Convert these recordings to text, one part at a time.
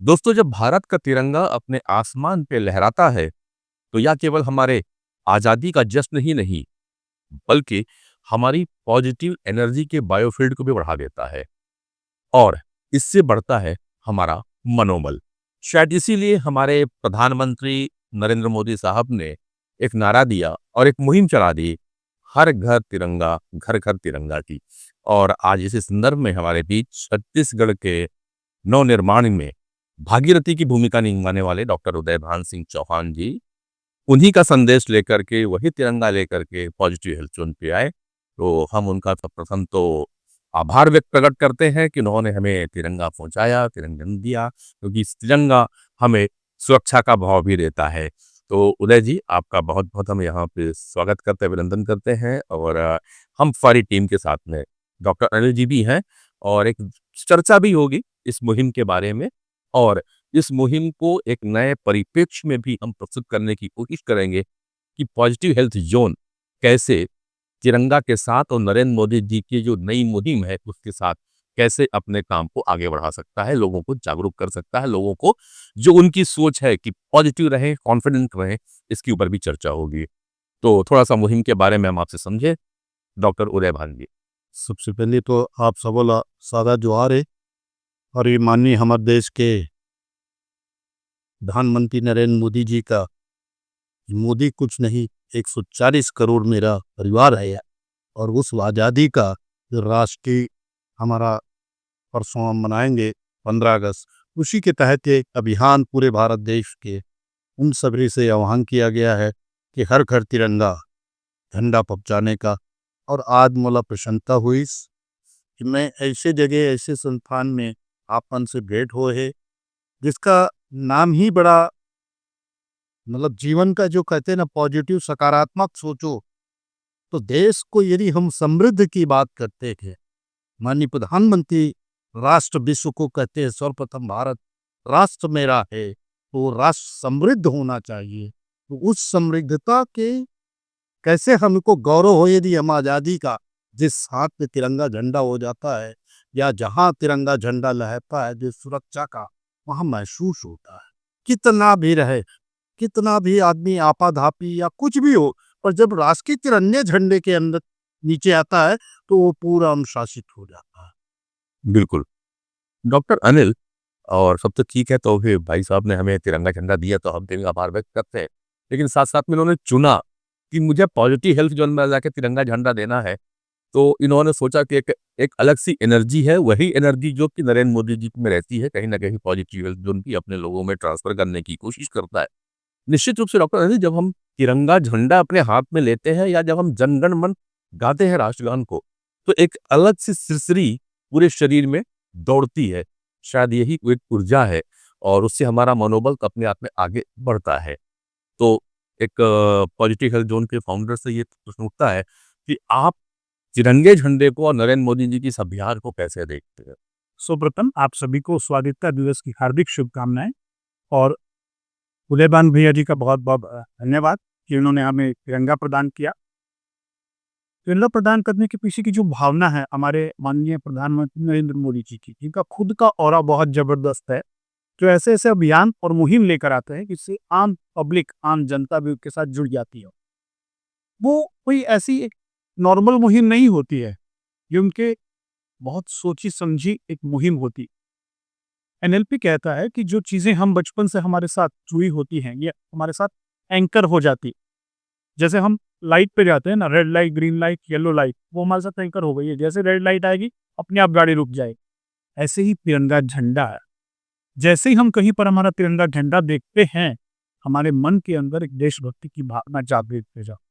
दोस्तों, जब भारत का तिरंगा अपने आसमान पे लहराता है, तो यह केवल हमारे आज़ादी का जश्न ही नहीं, बल्कि हमारी पॉजिटिव एनर्जी के बायोफील्ड को भी बढ़ा देता है और इससे बढ़ता है हमारा मनोबल। शायद इसीलिए हमारे प्रधानमंत्री नरेंद्र मोदी साहब ने एक नारा दिया और एक मुहिम चला दी, हर घर घर तिरंगा की। और आज इसी संदर्भ में हमारे बीच छत्तीसगढ़ के नवनिर्माण में भागीरथी की भूमिका निभाने वाले डॉक्टर उदयभान सिंह चौहान जी, उन्हीं का संदेश लेकर के, वही तिरंगा लेकर के पॉजिटिव हेल्थ जोन पे आए। तो हम उनका प्रथम तो आभार व्यक्त प्रकट करते हैं कि उन्होंने हमें तिरंगा पहुंचाया, तिरंगा दिया, क्योंकि इस तिरंगा हमें सुरक्षा का भाव भी देता है। तो उदय जी, आपका बहुत बहुत हम यहाँ पे स्वागत करते हैं, अभिनंदन करते हैं। और हम सारी टीम के साथ में डॉक्टर अनिल जी भी हैं और एक चर्चा भी होगी इस मुहिम के बारे में। और इस मुहिम को एक नए परिप्रेक्ष्य में भी हम प्रस्तुत करने की कोशिश करेंगे कि पॉजिटिव हेल्थ जोन कैसे तिरंगा के साथ और नरेंद्र मोदी जी की जो नई मुहिम है उसके साथ कैसे अपने काम को आगे बढ़ा सकता है, लोगों को जागरूक कर सकता है, लोगों को जो उनकी सोच है कि पॉजिटिव रहें, कॉन्फिडेंट रहें, इसके ऊपर भी चर्चा होगी। तो थोड़ा सा मुहिम के बारे में हम आपसे समझे, डॉक्टर उदय भान जी। सबसे पहले तो आप सबोला सादा जोहार है। और ये माननीय हमारे देश के प्रधानमंत्री नरेंद्र मोदी जी का, मोदी कुछ नहीं 140 करोड़ मेरा परिवार है। और उस आज़ादी का जो राष्ट्रीय हमारा परसों हम मनाएंगे 15 अगस्त, उसी के तहत ये अभियान पूरे भारत देश के उन सभी से आह्वान किया गया है कि हर घर तिरंगा झंडा पहुंचाने का। और आज मला प्रसन्नता हुई कि मैं ऐसे जगह, ऐसे संस्थान में आपन से भेंट हो है जिसका नाम ही बड़ा, मतलब जीवन का जो कहते हैं ना, पॉजिटिव सकारात्मक सोचो। तो देश को यदि हम समृद्ध की बात करते थे, माननीय प्रधानमंत्री राष्ट्र विश्व को कहते हैं सर्वप्रथम भारत राष्ट्र मेरा है, तो राष्ट्र समृद्ध होना चाहिए। तो उस समृद्धता के कैसे हमको गौरव हो यदि हम आज़ादी का, जिस हाथ में तिरंगा झंडा हो जाता है या जहां तिरंगा झंडा लहरता है, जिस सुरक्षा का वहां महसूस होता है। कितना भी रहे, कितना भी आदमी आपाधापी या कुछ भी हो, पर जब राष्ट्रीय तिरंगे झंडे के अंदर नीचे आता है तो वो पूरा अनुशासित हो जाता है। बिल्कुल। डॉक्टर अनिल, और सब तो ठीक है, तो फिर भाई साहब ने हमें तिरंगा झंडा दिया तो हम इनका आभार व्यक्त करते हैं। लेकिन साथ-साथ में इन्होंने चुना कि मुझे पॉजिटिव हेल्थ जोन में जाके तिरंगा झंडा देना है, तो इन्होंने सोचा कि एक एक अलग सी एनर्जी है, वही एनर्जी जो कि नरेंद्र मोदी जी में रहती है, कहीं न कहीं पॉजिटिव हेल्थ जोन भी अपने लोगों में ट्रांसफर करने की कोशिश करता है। निश्चित रूप से डॉक्टर अनिल, जब हम तिरंगा झंडा अपने हाथ में लेते हैं या जब हम जन गण मन गाते हैं राष्ट्रगान को, तो एक अलग सी सिरसिरी पूरे शरीर में दौड़ती है। शायद यही एक ऊर्जा है और उससे हमारा मनोबल अपने आप में आगे बढ़ता है। तो एक पॉजिटिव हेल्थ जोन के फाउंडर से ये प्रश्न उठता है कि आप तिरंगे झंडे को और नरेंद्र मोदी जी की इस अभियान को कैसे देखते हैं? सर्वप्रथम आप सभी को स्वाधीनता दिवस की हार्दिक शुभकामनाएं। और उदयभान भैया जी का बहुत बहुत धन्यवाद कि उन्होंने हमें तिरंगा प्रदान किया। तिरंगा प्रदान करने के पीछे की जो भावना है हमारे माननीय प्रधानमंत्री नरेंद्र मोदी जी की, जिनका खुद का ऑरा बहुत जबरदस्त है, जो ऐसे ऐसे अभियान और मुहिम लेकर आते हैं जिससे आम पब्लिक, आम जनता भी उसके साथ जुड़ जाती है। वो कोई ऐसी एक नॉर्मल मुहिम नहीं होती है, ये उनके बहुत सोची समझी एक मुहिम होती। एनएलपी कहता है कि जो चीजें हम बचपन से हमारे साथ जुड़ी होती हैं, ये हमारे साथ एंकर हो जाती। जैसे हम लाइट पे जाते हैं ना, red light, green light, yellow light, वो हमारे साथ एंकर हो गई है। जैसे रेड लाइट आएगी अपने आप गाड़ी रुक जाएगी। ऐसे ही तिरंगा झंडा है, जैसे ही हम कहीं पर हमारा तिरंगा झंडा देखते हैं, हमारे मन के अंदर एक देशभक्ति की भावना जागृत हो जाती।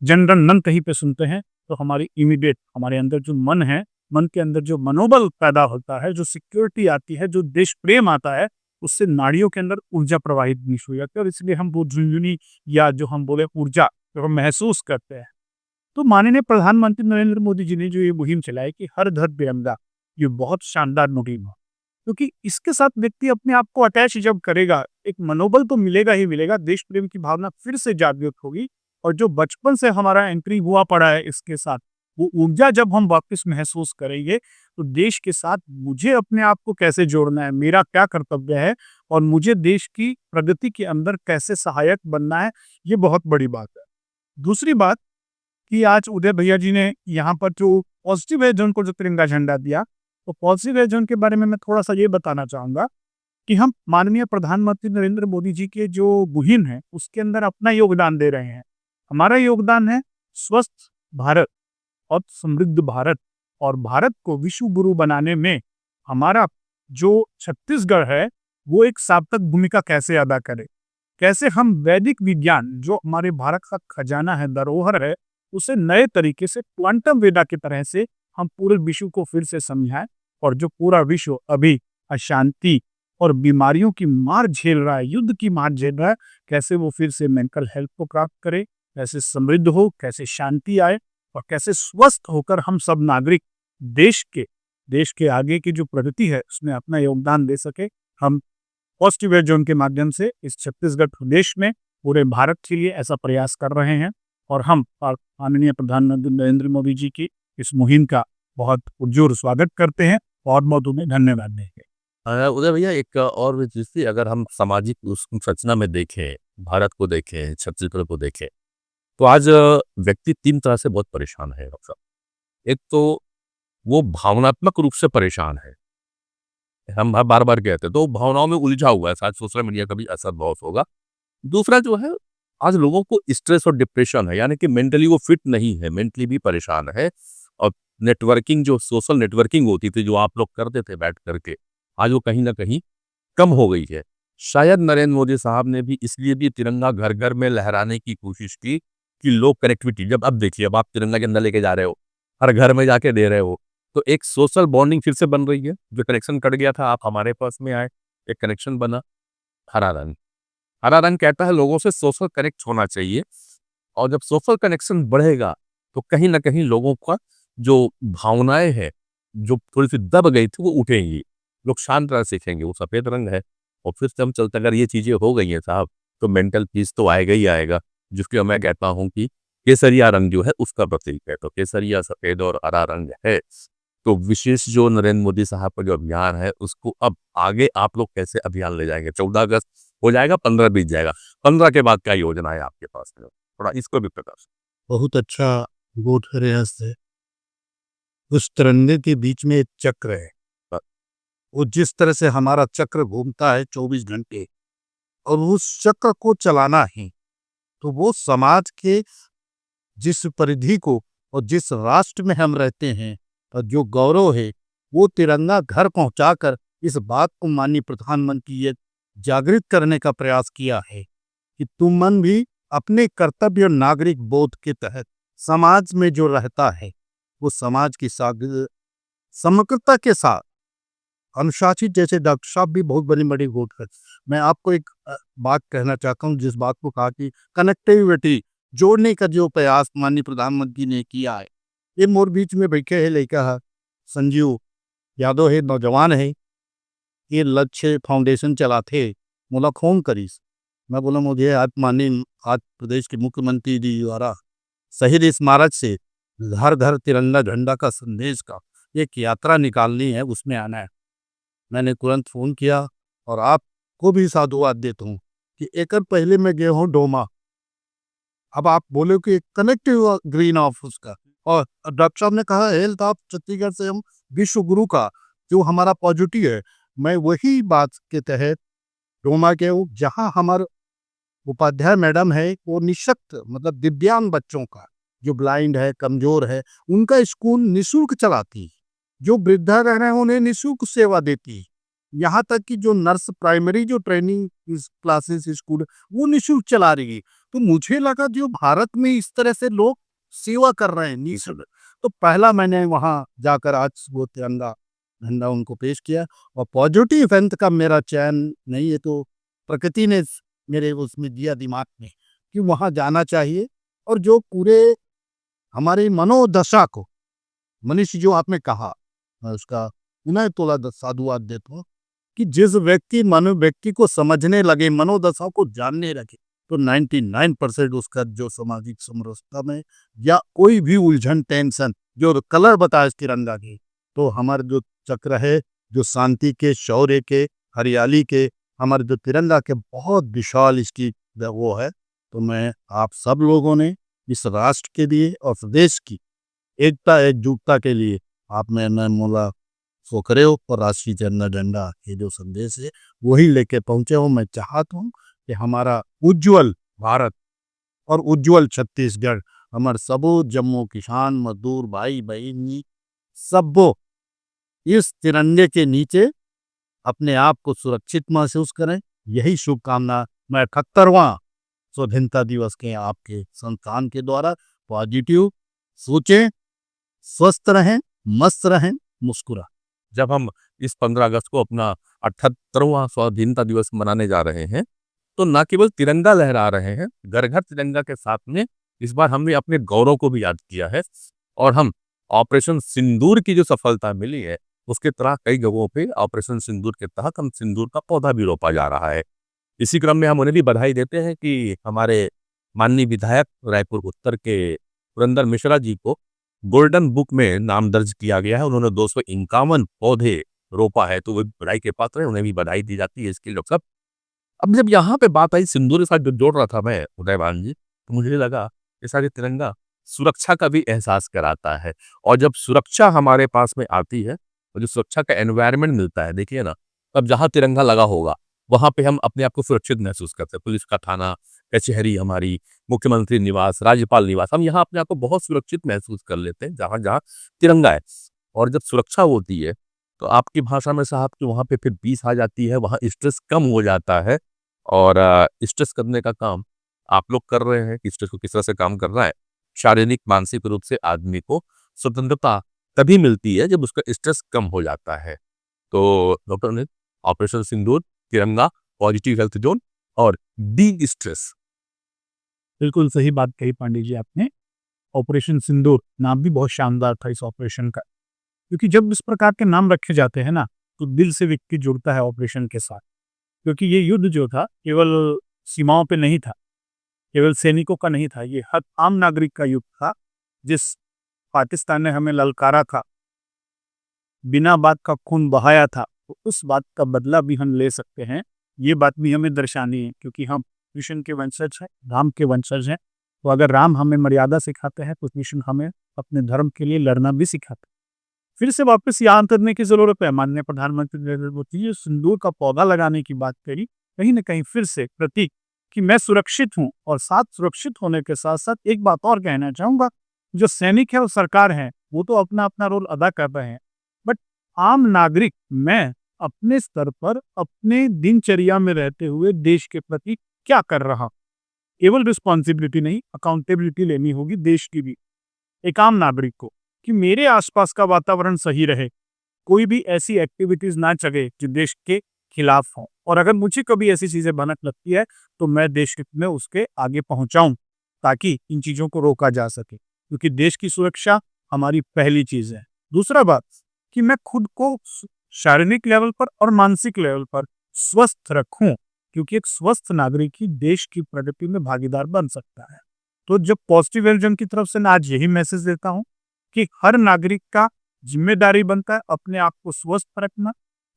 जनगण मन कहीं पे सुनते हैं तो हमारी इमीडिएट, हमारे अंदर जो मन है, मन के अंदर जो मनोबल पैदा होता है, जो सिक्योरिटी आती है, जो देश प्रेम आता है, उससे नाड़ियों के अंदर ऊर्जा प्रवाहित नहीं हो जाती। और इसलिए हम वो झुनझुनी या जो हम बोले ऊर्जा जो हम महसूस करते हैं। तो माननीय प्रधानमंत्री नरेंद्र मोदी जी ने जो ये मुहिम चलाई कि हर घर तिरंगा, ये बहुत शानदार मुहिम है, क्योंकि इसके साथ व्यक्ति अपने आप को अटैच जब करेगा, एक मनोबल तो मिलेगा ही मिलेगा, देश प्रेम की भावना फिर से जागृत होगी। और जो बचपन से हमारा एंट्री हुआ पड़ा है इसके साथ, वो ऊर्जा जब हम वापस महसूस करेंगे, तो देश के साथ मुझे अपने आप को कैसे जोड़ना है, मेरा क्या कर्तव्य है और मुझे देश की प्रगति के अंदर कैसे सहायक बनना है, ये बहुत बड़ी बात है। दूसरी बात कि आज उदय भैया जी ने यहाँ पर जो पॉजिटिव एज जोन को जो तिरंगा झंडा दिया, तो पॉजिटिव एज जोन के बारे में मैं थोड़ा-सा ये बताना चाहूँगा कि हम माननीय प्रधानमंत्री नरेंद्र मोदी जी के जो मुहिम है, उसके अंदर अपना योगदान दे रहे हैं। हमारा योगदान है स्वस्थ भारत और समृद्ध भारत, और भारत को विश्व गुरु बनाने में हमारा जो छत्तीसगढ़ है, वो एक सार्थक भूमिका कैसे अदा करे। कैसे हम वैदिक विज्ञान जो हमारे भारत का खजाना है, धरोहर है, उसे नए तरीके से क्वांटम वेदा की तरह से हम पूरे विश्व को फिर से समझाएं, और जो पूरा विश्व अभी अशांति और बीमारियों की मार झेल रहा है, युद्ध की मार झेल रहा है, कैसे वो फिर से मेंटल हेल्थ को प्राप्त करे, कैसे समृद्ध हो, कैसे शांति आए और कैसे स्वस्थ होकर हम सब नागरिक देश के आगे की जो प्रगति है उसमें अपना योगदान दे सके। हम पॉजिटिव एज जोन के माध्यम से इस छत्तीसगढ़ प्रदेश में पूरे भारत के लिए ऐसा प्रयास कर रहे हैं, और हम माननीय प्रधानमंत्री नरेंद्र मोदी जी की इस मुहिम का बहुत पुरजोर स्वागत करते हैं और बहुत उन्हें धन्यवाद देंगे। उदय भैया, एक और भी चीज़ थी, अगर हम सामाजिक उस संरचना में देखें, भारत को देखें, छत्तीसगढ़ को देखें, तो आज व्यक्ति 3 तरह से बहुत परेशान है डॉक्टर साहब। एक तो वो भावनात्मक रूप से परेशान है, हम बार-बार कहते हैं, तो भावनाओं में उलझा हुआ है, शायद सोशल मीडिया का भी असर बहुत होगा। दूसरा जो है, आज लोगों को स्ट्रेस और डिप्रेशन है, यानी कि मेंटली वो फिट नहीं है, मेंटली भी परेशान है, और नेटवर्किंग जो सोशल नेटवर्किंग होती थी, जो आप लोग करते थे बैठ करके, आज वो कहीं न कहीं कम हो गई है। शायद नरेंद्र मोदी साहब ने भी इसलिए भी तिरंगा घर-घर में लहराने की कोशिश की कि लोग कनेक्टिविटी, जब अब देखिए, अब आप तिरंगा झंडा लेके जा रहे हो, हर घर में जाके दे रहे हो, तो एक सोशल बॉन्डिंग फिर से बन रही है। जो कनेक्शन कट गया था, आप हमारे पास में आए, एक कनेक्शन बना। हरा रंग, हरा रंग कहता है लोगों से सोशल कनेक्ट होना चाहिए, और जब सोशल कनेक्शन बढ़ेगा तो कहीं न कहीं लोगों का जो भावनाएँ हैं, जो थोड़ी-सी दब गई थी, वो उठेंगी। लोग शांत रहना सीखेंगे, वो सफ़ेद रंग है, और फिर से हम चलते, अगर ये चीज़ें हो गई हैं साहब, तो मेंटल पीस तो आएगा ही आएगा, जिसको मैं कहता हूँ कि केसरिया रंग जो है उसका प्रतीक है। तो केसरिया, सफ़ेद और हरा रंग है। तो विशेष जो नरेंद्र मोदी साहब का जो अभियान है, उसको अब आगे आप लोग कैसे अभियान ले जाएँगे? 14 अगस्त हो जाएगा, 15 बीत जाएगा, 15 के बाद क्या योजना है आपके पास में? थोड़ा इसको भी प्रकाश। बहुत अच्छा गोट रहस्य है। उस तिरंगे के बीच में एक चक्र है, वो जिस तरह से हमारा चक्र घूमता है 24 घंटे, और उस चक्र को चलाना ही, तो वो समाज के जिस परिधि को और जिस राष्ट्र में हम रहते हैं, और जो गौरव है, वो तिरंगा घर पहुंचाकर इस बात को माननीय प्रधानमंत्री ये जागृत करने का प्रयास किया है कि तुम मन भी अपने कर्तव्य और नागरिक बोध के तहत समाज में जो रहता है, वो समाज की समग्रता के साथ अनुशासित, जैसे डॉक्टर साहब भी बहुत बड़ी गोट है। मैं आपको एक बात कहना चाहता हूँ, जिस बात को कहा कि कनेक्टिविटी जोड़ने का जो प्रयास माननीय प्रधानमंत्री ने किया है, ये मोर बीच में बैठे है लड़का है संजीव यादव है, नौजवान है, ये लक्ष्य फाउंडेशन चलाते, मोला फोन करीस, मैं बोला मुझे आज प्रदेश के मुख्यमंत्री जी द्वारा शहीद स्मारक से घर घर तिरंगा झंडा का संदेश का एक यात्रा निकालनी है, उसमें आना है। मैंने तुरंत फोन किया, और आपको भी साधुवाद देता हूँ कि एक पहले मैं गया हूँ डोमा। अब आप बोले कि कनेक्टिव ग्रीन ऑफ उसका, और डॉक्टर साहब ने कहा हेल्थ ऑफ छत्तीसगढ़ से हम विश्व गुरु का जो हमारा पॉजिटिव है, मैं वही बात के तहत डोमा के हूँ, जहाँ हमारे उपाध्याय मैडम है, वो निःशक्त मतलब दिव्यांग बच्चों का, जो ब्लाइंड है, कमजोर है, उनका स्कूल निःशुल्क चलाती है। जो वृद्धा रह रहे हैं उन्हें निःशुल्क सेवा देती है। यहाँ तक कि जो नर्स प्राइमरी जो ट्रेनिंग क्लासेस स्कूल वो निःशुल्क चला रही है। तो मुझे लगा जो भारत में इस तरह से लोग सेवा कर रहे हैं निःशुल्क, तो पहला मैंने वहाँ जाकर आज वो तिरंगा झंडा उनको पेश किया। और पॉजिटिव इवेंट का मेरा चयन नहीं है, तो प्रकृति ने मेरे उसमें दिया दिमाग में कि वहाँ जाना चाहिए, और जो पूरे हमारी मनोदशा को, मनुष्य जो आपने कहा, मैं उसका पुनः तोला साधुवाद देता हूँ कि जिस व्यक्ति को समझने लगे, मनोदशा को जानने लगे, तो 99% उसका जो सामाजिक समरसता में या कोई भी उलझन टेंशन जो कलर बताए इस तिरंगा की, तो हमारे जो चक्र है जो शांति के, शौर्य के, हरियाली के, हमारे जो तिरंगा के बहुत विशाल इसकी वो है। तो मैं आप सब लोगों ने इस राष्ट्र के लिए और देश की एकता एकजुटता के लिए आप में मोला फोकरे हो और राष्ट्रीय झंडा ये जो संदेश है वही लेके पहुंचे हो। मैं चाहता हूँ कि हमारा उज्जवल भारत और उज्जवल छत्तीसगढ़ हमारे सबो जम्मू किसान मजदूर भाई बहन सबो इस तिरंगे के नीचे अपने आप को सुरक्षित महसूस करें। यही शुभकामना मैं 78वां स्वतंत्रता दिवस के आपके संस्थान के द्वारा पॉजिटिव सोचें, स्वस्थ रहें, मस्त रहें, मुस्कुरा। जब हम इस 15 अगस्त को अपना 78वां स्वाधीनता दिवस मनाने जा रहे हैं तो न केवल तिरंगा लहरा रहे हैं, घर घर तिरंगा के साथ में इस बार हमने अपने गौरव को भी याद किया है और हम ऑपरेशन सिंदूर की जो सफलता मिली है उसके तरह कई जगहों पे ऑपरेशन सिंदूर के तहत हम सिंदूर का पौधा भी रोपा जा रहा है। इसी क्रम में हम उन्हें भी बधाई देते हैं कि हमारे माननीय विधायक रायपुर उत्तर के पुरंदर मिश्रा जी को गोल्डन बुक में नाम दर्ज किया गया है। उन्होंने 251 पौधे रोपा है, तो वो बधाई के पात्र है, उन्हें भी बधाई दी जाती है इसके लिए सब। अब जब यहाँ पे बात आई सिंदूर के साथ जो जोड़ रहा था मैं उदयभान जी, तो मुझे लगा ये सारे तिरंगा सुरक्षा का भी एहसास कराता है और जब सुरक्षा हमारे पास में आती है और जो सुरक्षा का एनवायरनमेंट मिलता है, देखिए ना, तब जहाँ तिरंगा लगा होगा वहां पे हम अपने आप को सुरक्षित महसूस करते हैं। पुलिस का थाना, कचहरी, हमारी मुख्यमंत्री निवास, राज्यपाल निवास, हम यहाँ अपने आप को बहुत सुरक्षित महसूस कर लेते हैं जहाँ जहाँ तिरंगा है। और जब सुरक्षा होती है तो आपकी भाषा में साहब कि वहाँ पे फिर पीस आ जाती है, वहाँ स्ट्रेस कम हो जाता है और स्ट्रेस करने का काम आप लोग कर रहे हैं कि स्ट्रेस को किस तरह से काम करना है। शारीरिक मानसिक रूप से आदमी को स्वतंत्रता तभी मिलती है जब उसका स्ट्रेस कम हो जाता है। तो डॉक्टर ने ऑपरेशन सिंदूर, तिरंगा, पॉजिटिव हेल्थ जोन और डी स्ट्रेस, बिल्कुल सही बात कही पांडे जी आपने। ऑपरेशन सिंदूर नाम भी बहुत शानदार था इस ऑपरेशन का, क्योंकि जब इस प्रकार के नाम रखे जाते हैं ना तो दिल से व्यक्ति जुड़ता है ऑपरेशन के साथ। क्योंकि ये युद्ध जो था केवल सीमाओं पे नहीं था, केवल सैनिकों का नहीं था, ये हर आम नागरिक का युद्ध था। जिस पाकिस्तान ने हमें ललकारा था, बिना बात का खून बहाया था, तो उस बात का बदला भी हम ले सकते हैं। ये बात भी हमें दर्शानी है क्योंकि हम कृष्ण के वंशज हैं, राम के वंशज हैं। तो अगर राम हमें मर्यादा सिखाते हैं तो कृष्ण हमें अपने धर्म के लिए लड़ना भी सिखाते हैं। फिर से वापस यहाँ करने की जरूरत है। माननीय प्रधानमंत्री नरेंद्र मोदी जी सिंदूर का पौधा लगाने की बात करी, कहीं ना कहीं फिर से प्रतीक कि मैं सुरक्षित हूँ। और साथ सुरक्षित होने के साथ साथ एक बात और कहना चाहूंगा, जो सैनिक है और सरकार है वो तो अपना अपना रोल अदा कर रहे हैं, बट आम नागरिक मैं अपने स्तर पर अपने दिनचर्या में रहते हुए देश के प्रति क्या कर रहा हूं। केवल रिस्पॉन्सिबिलिटी नहीं, अकाउंटेबिलिटी लेनी होगी देश की भी, एक आम नागरिक को, कि मेरे आसपास का वातावरण सही रहे, कोई भी ऐसी एक्टिविटीज ना चले जो देश के खिलाफ हो। और अगर मुझे कभी ऐसी चीजें भनक लगती है तो मैं देश हित में उसके आगे पहुंचाऊं ताकि इन चीजों को रोका जा सके, क्योंकि देश की सुरक्षा हमारी पहली चीज है। दूसरा बात कि मैं खुद को शारीरिक लेवल पर और मानसिक लेवल पर स्वस्थ रखूं, क्योंकि एक स्वस्थ नागरिक ही देश की प्रगति में भागीदार बन सकता है। तो जब पॉजिटिव एल्जन की तरफ से मैं आज यही मैसेज देता हूं कि हर नागरिक का जिम्मेदारी बनता है अपने आप को स्वस्थ रखना,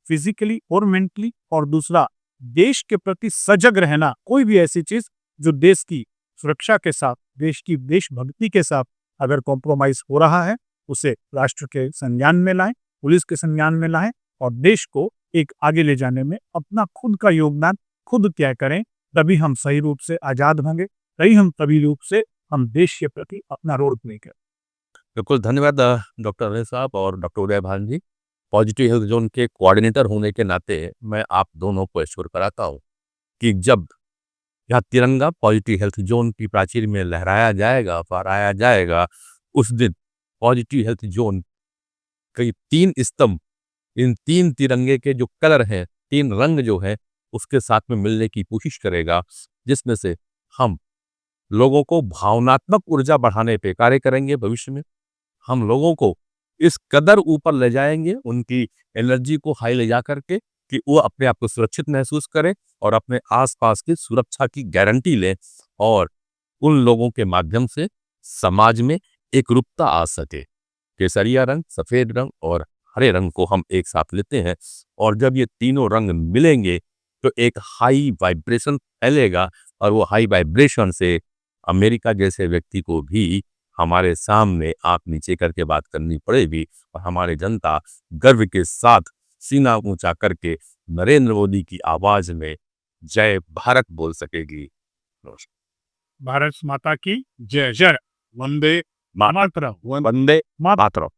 फिजिकली और मेंटली, और दूसरा देश के प्रति सजग रहना। कोई भी ऐसी चीज जो देश की सुरक्षा के साथ, देश की देशभक्ति के साथ अगर कॉम्प्रोमाइज हो रहा है, उसे राष्ट्र के संज्ञान में लाएं, पुलिस के संज्ञान में लाएं और देश को एक आगे ले जाने में अपना खुद का योगदान खुद तय करें। तभी हम सही रूप से आजाद होंगे, तभी रूप से हम देश के प्रति अपना रोल प्ले करें। बिल्कुल धन्यवाद डॉक्टर अनिल साहब और डॉक्टर उदयभान जी। पॉजिटिव हेल्थ जोन के कोऑर्डिनेटर होने के नाते मैं आप दोनों को एश्योर कराता हूँ कि जब यह तिरंगा पॉजिटिव हेल्थ जोन की प्राचीर में लहराया जाएगा, फहराया जाएगा, उस दिन पॉजिटिव हेल्थ जोन कई 3 स्तंभ, इन 3 तिरंगे के जो कलर हैं, 3 रंग जो है उसके साथ में मिलने की कोशिश करेगा, जिसमें से हम लोगों को भावनात्मक ऊर्जा बढ़ाने पे कार्य करेंगे। भविष्य में हम लोगों को इस कदर ऊपर ले जाएंगे, उनकी एनर्जी को हाई ले जा करके कि वो अपने आप को सुरक्षित महसूस करें और अपने आसपास की सुरक्षा की गारंटी लें और उन लोगों के माध्यम से समाज में एकरूपता आ सके। केसरिया रंग, सफेद रंग और हरे रंग को हम एक साथ लेते हैं और जब ये तीनों रंग मिलेंगे तो एक हाई वाइब्रेशन फैलेगा और वो हाई वाइब्रेशन से अमेरिका जैसे व्यक्ति को भी हमारे सामने आंख नीचे करके बात करनी पड़ेगी और हमारी जनता गर्व के साथ सीना ऊंचा करके नरेंद्र मोदी की आवाज में जय भारत बोल सकेगी। भारत माता की जय जय। वंदे मातरम। वंदे मातरम।